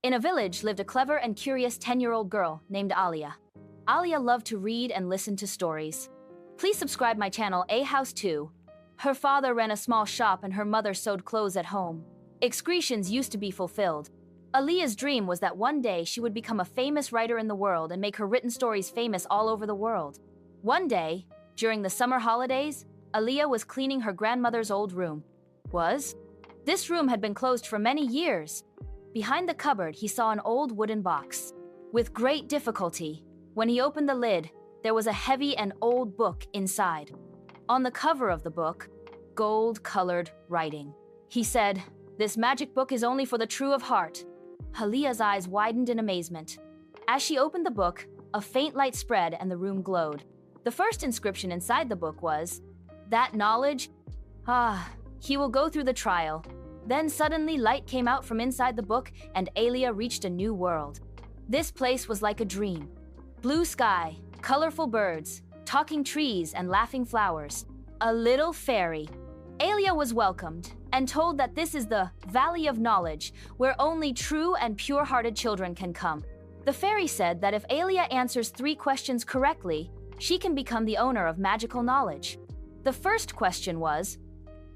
In a village lived a clever and curious 10-year-old girl named Alia. Alia loved to read and listen to stories. Please subscribe my channel A House 2. Her father ran a small shop and her mother sewed clothes at home. Excretions used to be fulfilled. Alia's dream was that one day she would become a famous writer in the world and make her written stories famous all over the world. One day, during the summer holidays, Alia was cleaning her grandmother's old room. This room had been closed for many years. Behind the cupboard, he saw an old wooden box. With great difficulty, when he opened the lid, there was a heavy and old book inside. On the cover of the book, gold-colored writing. He said, "This magic book is only for the true of heart." Alia's eyes widened in amazement. As she opened the book, a faint light spread and the room glowed. The first inscription inside the book was, "That knowledge? He will go through the trial." Then suddenly light came out from inside the book and Alia reached a new world. This place was like a dream. Blue sky, colorful birds, talking trees and laughing flowers. A little fairy. Alia was welcomed and told that this is the Valley of Knowledge, where only true and pure-hearted children can come. The fairy said that if Alia answers 3 questions correctly, she can become the owner of magical knowledge. The first question was,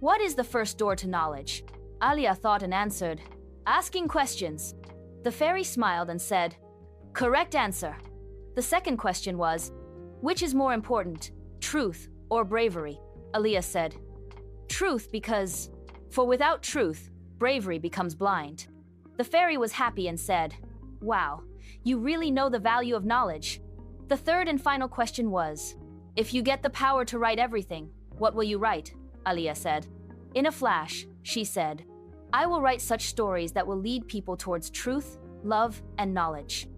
"What is the first door to knowledge?" Alia thought and answered, "Asking questions." The fairy smiled and said, "Correct answer." The second question was, "Which is more important, truth or bravery?" Alia said, "Truth, because for without truth, bravery becomes blind." The fairy was happy and said, "Wow, you really know the value of knowledge." The third and final question was, "If you get the power to write everything, what will you write?" Alia said. In a flash, she said, "I will write such stories that will lead people towards truth, love, and knowledge."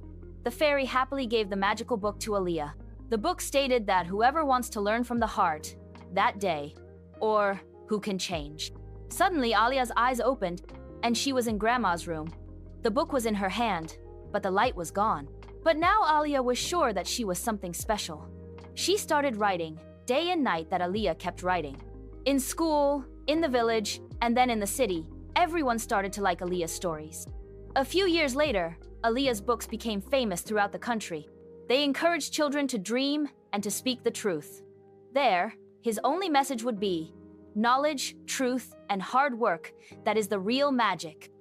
The fairy happily gave the magical book to Alia. The book stated that whoever wants to learn from the heart, that day, or who can change. Suddenly, Alia's eyes opened, and she was in Grandma's room. The book was in her hand, but the light was gone. But now Alia was sure that she was something special. She started writing, day and night that Alia kept writing. In school, in the village, and then in the city, everyone started to like Alia's stories. A few years later, Alia's books became famous throughout the country. They encouraged children to dream and to speak the truth. There, his only message would be, knowledge, truth, and hard work, that is the real magic.